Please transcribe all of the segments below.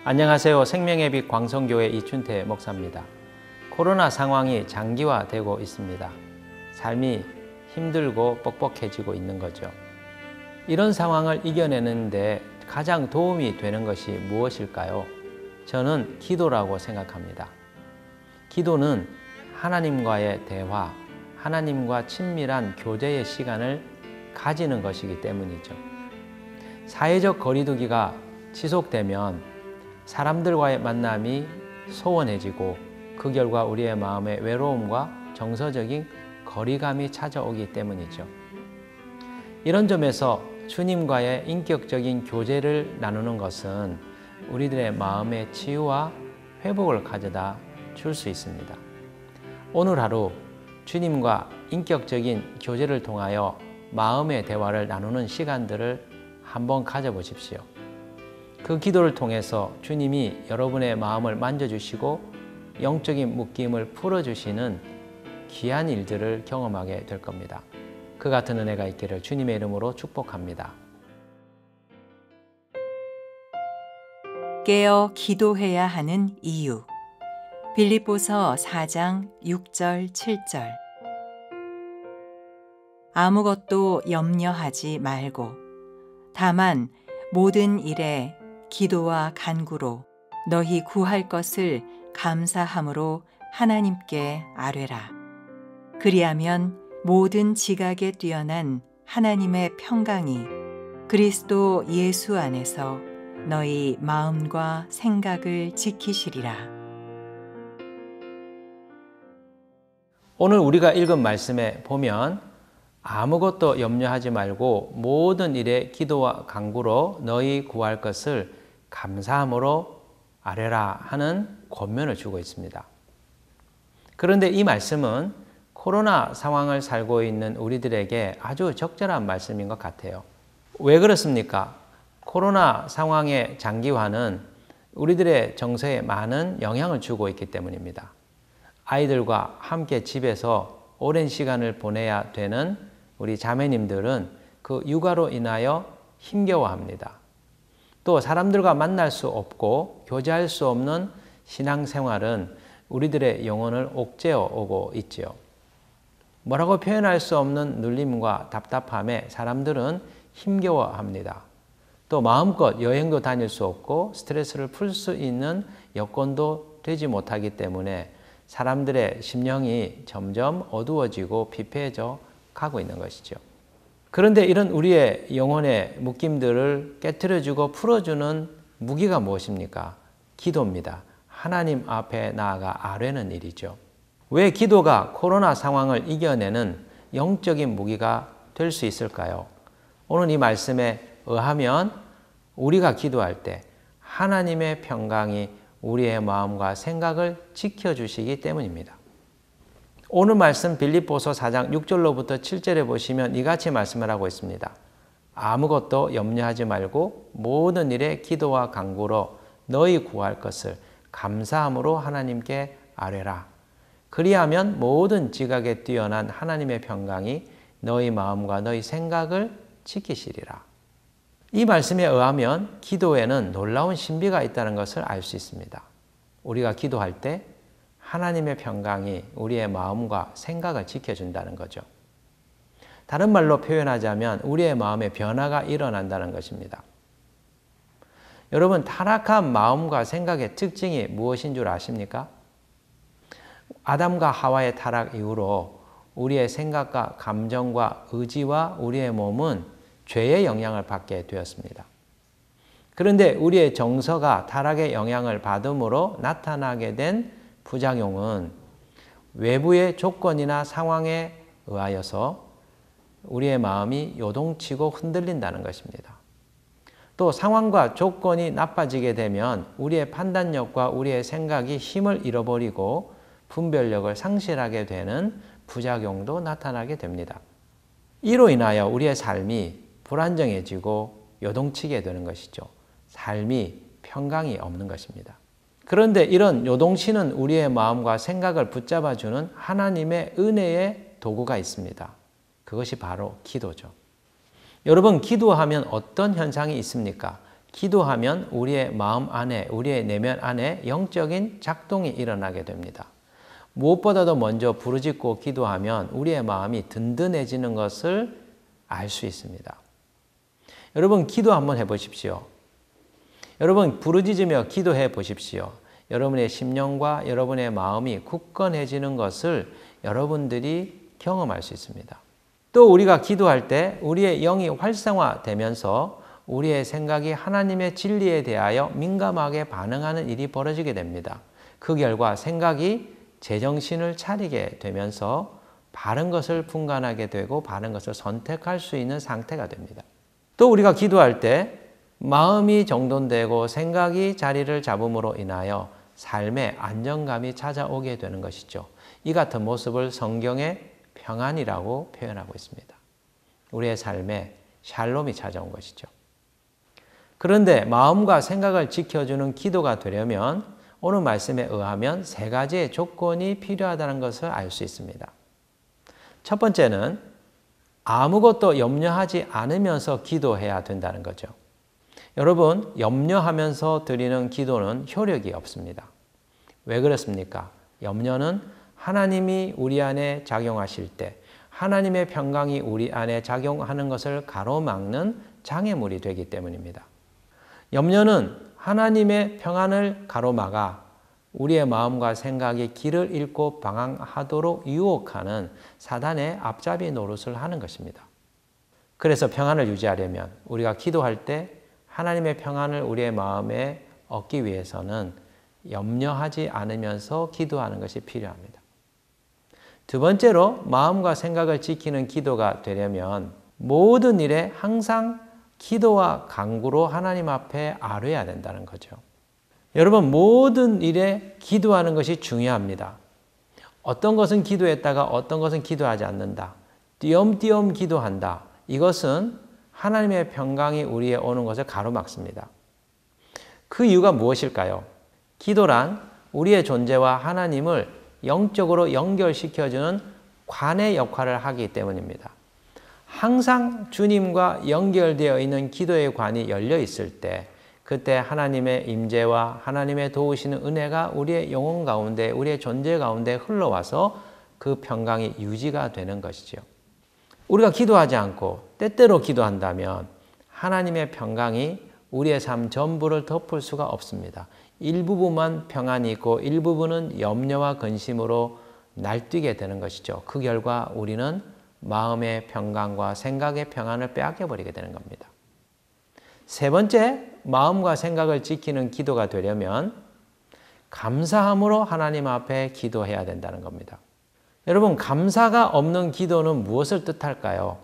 안녕하세요. 생명의 빛 광성교회 이춘태 목사입니다. 코로나 상황이 장기화되고 있습니다. 삶이 힘들고 뻑뻑해지고 있는 거죠. 이런 상황을 이겨내는데 가장 도움이 되는 것이 무엇일까요? 저는 기도라고 생각합니다. 기도는 하나님과의 대화, 하나님과 친밀한 교제의 시간을 가지는 것이기 때문이죠. 사회적 거리두기가 지속되면 사람들과의 만남이 소원해지고 그 결과 우리의 마음에 외로움과 정서적인 거리감이 찾아오기 때문이죠. 이런 점에서 주님과의 인격적인 교제를 나누는 것은 우리들의 마음의 치유와 회복을 가져다 줄 수 있습니다. 오늘 하루 주님과 인격적인 교제를 통하여 마음의 대화를 나누는 시간들을 한번 가져보십시오. 그 기도를 통해서 주님이 여러분의 마음을 만져주시고 영적인 묶임을 풀어주시는 귀한 일들을 경험하게 될 겁니다. 그 같은 은혜가 있기를 주님의 이름으로 축복합니다. 깨어 기도해야 하는 이유. 빌립보서 4장 6절 7절. 아무것도 염려하지 말고 다만 모든 일에 기도와 간구로 너희 구할 것을 감사함으로 하나님께 아뢰라. 그리하면 모든 지각에 뛰어난 하나님의 평강이 그리스도 예수 안에서 너희 마음과 생각을 지키시리라. 오늘 우리가 읽은 말씀에 보면 아무것도 염려하지 말고 모든 일에 기도와 간구로 너희 구할 것을 감사함으로 아뢰라 하는 권면을 주고 있습니다. 그런데 이 말씀은 코로나 상황을 살고 있는 우리들에게 아주 적절한 말씀인 것 같아요. 왜 그렇습니까? 코로나 상황의 장기화는 우리들의 정서에 많은 영향을 주고 있기 때문입니다. 아이들과 함께 집에서 오랜 시간을 보내야 되는 우리 자매님들은 그 육아로 인하여 힘겨워합니다. 또 사람들과 만날 수 없고 교제할 수 없는 신앙생활은 우리들의 영혼을 옥죄어 오고 있지요. 뭐라고 표현할 수 없는 눌림과 답답함에 사람들은 힘겨워합니다. 또 마음껏 여행도 다닐 수 없고 스트레스를 풀 수 있는 여건도 되지 못하기 때문에 사람들의 심령이 점점 어두워지고 피폐해져 가고 있는 것이죠. 그런데 이런 우리의 영혼의 묶임들을 깨트려주고 풀어주는 무기가 무엇입니까? 기도입니다. 하나님 앞에 나아가 아뢰는 일이죠. 왜 기도가 코로나 상황을 이겨내는 영적인 무기가 될 수 있을까요? 오늘 이 말씀에 의하면 우리가 기도할 때 하나님의 평강이 우리의 마음과 생각을 지켜주시기 때문입니다. 오늘 말씀 빌립보서 4장 6절로부터 7절에 보시면 이같이 말씀을 하고 있습니다. 아무것도 염려하지 말고 모든 일에 기도와 간구로 너희 구할 것을 감사함으로 하나님께 아뢰라. 그리하면 모든 지각에 뛰어난 하나님의 평강이 너희 마음과 너희 생각을 지키시리라. 이 말씀에 의하면 기도에는 놀라운 신비가 있다는 것을 알 수 있습니다. 우리가 기도할 때 하나님의 평강이 우리의 마음과 생각을 지켜준다는 거죠. 다른 말로 표현하자면 우리의 마음에 변화가 일어난다는 것입니다. 여러분, 타락한 마음과 생각의 특징이 무엇인 줄 아십니까? 아담과 하와의 타락 이후로 우리의 생각과 감정과 의지와 우리의 몸은 죄의 영향을 받게 되었습니다. 그런데 우리의 정서가 타락의 영향을 받음으로 나타나게 된 부작용은 외부의 조건이나 상황에 의하여서 우리의 마음이 요동치고 흔들린다는 것입니다. 또 상황과 조건이 나빠지게 되면 우리의 판단력과 우리의 생각이 힘을 잃어버리고 분별력을 상실하게 되는 부작용도 나타나게 됩니다. 이로 인하여 우리의 삶이 불안정해지고 요동치게 되는 것이죠. 삶이 평강이 없는 것입니다. 그런데 이런 요동치는 우리의 마음과 생각을 붙잡아주는 하나님의 은혜의 도구가 있습니다. 그것이 바로 기도죠. 여러분, 기도하면 어떤 현상이 있습니까? 기도하면 우리의 마음 안에, 우리의 내면 안에 영적인 작동이 일어나게 됩니다. 무엇보다도 먼저 부르짖고 기도하면 우리의 마음이 든든해지는 것을 알 수 있습니다. 여러분 기도 한번 해보십시오. 여러분 부르짖으며 기도해 보십시오. 여러분의 심령과 여러분의 마음이 굳건해지는 것을 여러분들이 경험할 수 있습니다. 또 우리가 기도할 때 우리의 영이 활성화되면서 우리의 생각이 하나님의 진리에 대하여 민감하게 반응하는 일이 벌어지게 됩니다. 그 결과 생각이 제정신을 차리게 되면서 바른 것을 분간하게 되고 바른 것을 선택할 수 있는 상태가 됩니다. 또 우리가 기도할 때 마음이 정돈되고 생각이 자리를 잡음으로 인하여 삶의 안정감이 찾아오게 되는 것이죠. 이 같은 모습을 성경의 평안이라고 표현하고 있습니다. 우리의 삶에 샬롬이 찾아온 것이죠. 그런데 마음과 생각을 지켜주는 기도가 되려면 오늘 말씀에 의하면 세 가지의 조건이 필요하다는 것을 알 수 있습니다. 첫 번째는 아무것도 염려하지 않으면서 기도해야 된다는 거죠. 여러분, 염려하면서 드리는 기도는 효력이 없습니다. 왜 그렇습니까? 염려는 하나님이 우리 안에 작용하실 때 하나님의 평강이 우리 안에 작용하는 것을 가로막는 장애물이 되기 때문입니다. 염려는 하나님의 평안을 가로막아 우리의 마음과 생각이 길을 잃고 방황하도록 유혹하는 사단의 앞잡이 노릇을 하는 것입니다. 그래서 평안을 유지하려면 우리가 기도할 때 하나님의 평안을 우리의 마음에 얻기 위해서는 염려하지 않으면서 기도하는 것이 필요합니다. 두 번째로 마음과 생각을 지키는 기도가 되려면 모든 일에 항상 기도와 간구로 하나님 앞에 아뢰야 된다는 거죠. 여러분, 모든 일에 기도하는 것이 중요합니다. 어떤 것은 기도했다가 어떤 것은 기도하지 않는다. 띄엄띄엄 기도한다. 이것은 하나님의 평강이 우리에 오는 것을 가로막습니다. 그 이유가 무엇일까요? 기도란 우리의 존재와 하나님을 영적으로 연결시켜주는 관의 역할을 하기 때문입니다. 항상 주님과 연결되어 있는 기도의 관이 열려 있을 때 그때 하나님의 임재와 하나님의 도우시는 은혜가 우리의 영혼 가운데, 우리의 존재 가운데 흘러와서 그 평강이 유지가 되는 것이죠. 우리가 기도하지 않고 때때로 기도한다면 하나님의 평강이 우리의 삶 전부를 덮을 수가 없습니다. 일부분만 평안이 있고 일부분은 염려와 근심으로 날뛰게 되는 것이죠. 그 결과 우리는 마음의 평강과 생각의 평안을 빼앗겨버리게 되는 겁니다. 세 번째, 마음과 생각을 지키는 기도가 되려면 감사함으로 하나님 앞에 기도해야 된다는 겁니다. 여러분, 감사가 없는 기도는 무엇을 뜻할까요?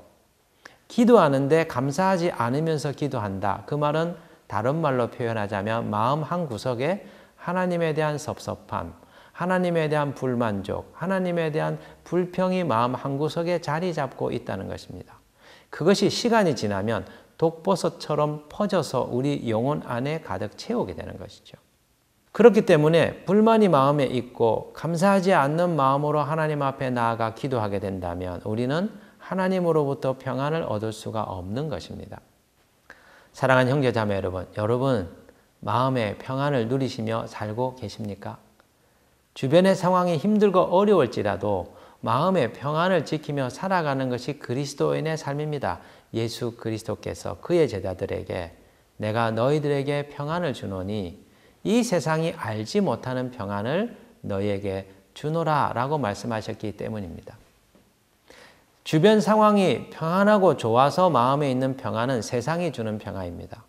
기도하는데 감사하지 않으면서 기도한다. 그 말은 다른 말로 표현하자면 마음 한구석에 하나님에 대한 섭섭함, 하나님에 대한 불만족, 하나님에 대한 불평이 마음 한구석에 자리 잡고 있다는 것입니다. 그것이 시간이 지나면 독버섯처럼 퍼져서 우리 영혼 안에 가득 채우게 되는 것이죠. 그렇기 때문에 불만이 마음에 있고 감사하지 않는 마음으로 하나님 앞에 나아가 기도하게 된다면 우리는 하나님으로부터 평안을 얻을 수가 없는 것입니다. 사랑하는 형제자매 여러분 마음의 평안을 누리시며 살고 계십니까? 주변의 상황이 힘들고 어려울지라도 마음의 평안을 지키며 살아가는 것이 그리스도인의 삶입니다. 예수 그리스도께서 그의 제자들에게 내가 너희들에게 평안을 주노니 이 세상이 알지 못하는 평안을 너희에게 주노라 라고 말씀하셨기 때문입니다. 주변 상황이 평안하고 좋아서 마음에 있는 평안은 세상이 주는 평안입니다.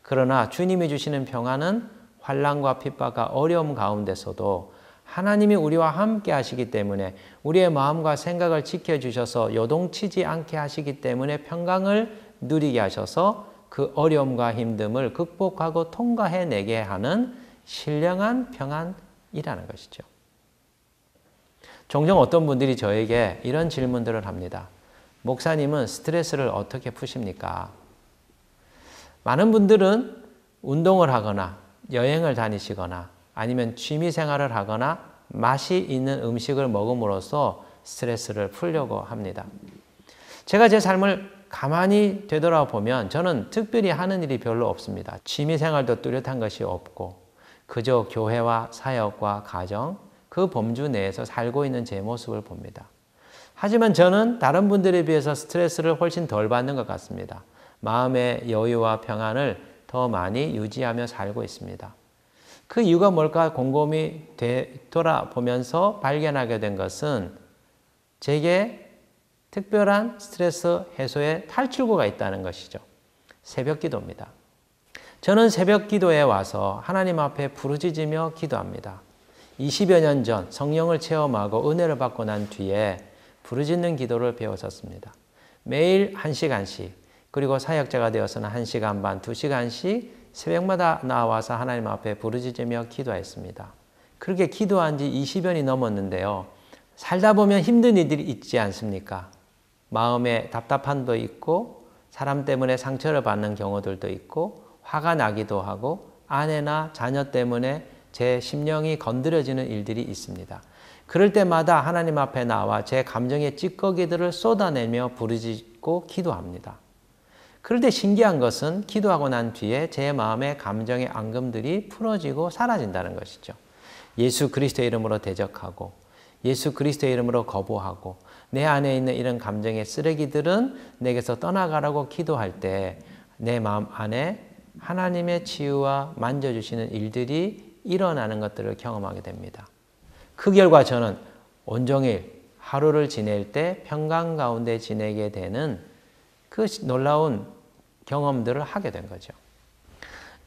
그러나 주님이 주시는 평안은 환난과 핍박과 어려움 가운데서도 하나님이 우리와 함께 하시기 때문에 우리의 마음과 생각을 지켜주셔서 요동치지 않게 하시기 때문에 평강을 누리게 하셔서 그 어려움과 힘듦을 극복하고 통과해내게 하는 신령한 평안이라는 것이죠. 종종 어떤 분들이 저에게 이런 질문들을 합니다. 목사님은 스트레스를 어떻게 푸십니까? 많은 분들은 운동을 하거나 여행을 다니시거나 아니면 취미생활을 하거나 맛이 있는 음식을 먹음으로써 스트레스를 풀려고 합니다. 제가 제 삶을 가만히 되돌아보면 저는 특별히 하는 일이 별로 없습니다. 취미생활도 뚜렷한 것이 없고 그저 교회와 사역과 가정, 그 범주 내에서 살고 있는 제 모습을 봅니다. 하지만 저는 다른 분들에 비해서 스트레스를 훨씬 덜 받는 것 같습니다. 마음의 여유와 평안을 더 많이 유지하며 살고 있습니다. 그 이유가 뭘까 곰곰이 되돌아보면서 발견하게 된 것은 제게 특별한 스트레스 해소의 탈출구가 있다는 것이죠. 새벽 기도입니다. 저는 새벽 기도에 와서 하나님 앞에 부르짖으며 기도합니다. 20여 년 전 성령을 체험하고 은혜를 받고 난 뒤에 부르짖는 기도를 배웠었습니다. 매일 1시간씩 그리고 사역자가 되어서는 1시간 반, 2시간씩 새벽마다 나와서 하나님 앞에 부르짖으며 기도했습니다. 그렇게 기도한 지 20년이 넘었는데요. 살다 보면 힘든 일들이 있지 않습니까? 마음에 답답함도 있고 사람 때문에 상처를 받는 경우들도 있고 화가 나기도 하고 아내나 자녀 때문에 제 심령이 건드려지는 일들이 있습니다. 그럴 때마다 하나님 앞에 나와 제 감정의 찌꺼기들을 쏟아내며 부르짖고 기도합니다. 그럴 때 신기한 것은 기도하고 난 뒤에 제 마음의 감정의 앙금들이 풀어지고 사라진다는 것이죠. 예수 그리스도의 이름으로 대적하고 예수 그리스도의 이름으로 거부하고 내 안에 있는 이런 감정의 쓰레기들은 내게서 떠나가라고 기도할 때 내 마음 안에 하나님의 치유와 만져주시는 일들이 일어나는 것들을 경험하게 됩니다. 그 결과 저는 온종일 하루를 지낼 때 평강 가운데 지내게 되는 그 놀라운 경험들을 하게 된 거죠.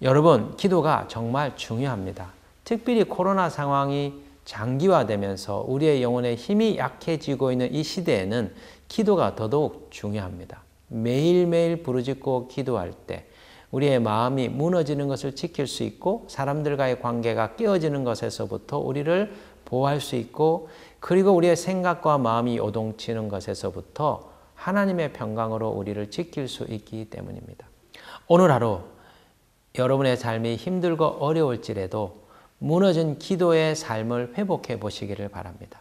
여러분, 기도가 정말 중요합니다. 특별히 코로나 상황이 장기화되면서 우리의 영혼의 힘이 약해지고 있는 이 시대에는 기도가 더더욱 중요합니다. 매일매일 부르짖고 기도할 때 우리의 마음이 무너지는 것을 지킬 수 있고 사람들과의 관계가 깨어지는 것에서부터 우리를 보호할 수 있고 그리고 우리의 생각과 마음이 요동치는 것에서부터 하나님의 평강으로 우리를 지킬 수 있기 때문입니다. 오늘 하루 여러분의 삶이 힘들고 어려울지라도 무너진 기도의 삶을 회복해 보시기를 바랍니다.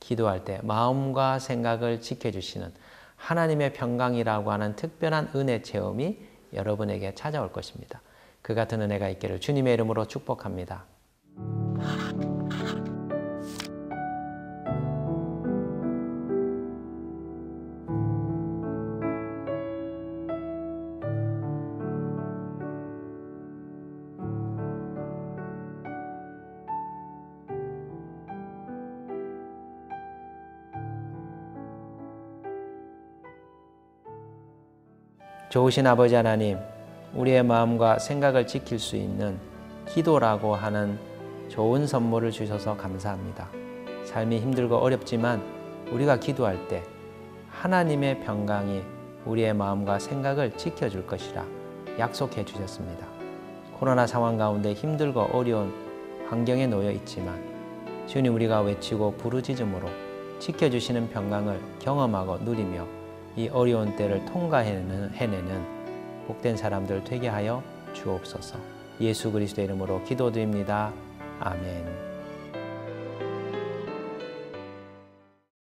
기도할 때 마음과 생각을 지켜주시는 하나님의 평강이라고 하는 특별한 은혜 체험이 여러분에게 찾아올 것입니다. 그 같은 은혜가 있기를 주님의 이름으로 축복합니다. 좋으신 아버지 하나님, 우리의 마음과 생각을 지킬 수 있는 기도라고 하는 좋은 선물을 주셔서 감사합니다. 삶이 힘들고 어렵지만 우리가 기도할 때 하나님의 평강이 우리의 마음과 생각을 지켜줄 것이라 약속해 주셨습니다. 코로나 상황 가운데 힘들고 어려운 환경에 놓여 있지만 주님, 우리가 외치고 부르짖음으로 지켜주시는 평강을 경험하고 누리며 이 어려운 때를 통과해내는 복된 사람들 되게 하여 주옵소서. 예수 그리스도의 이름으로 기도드립니다. 아멘.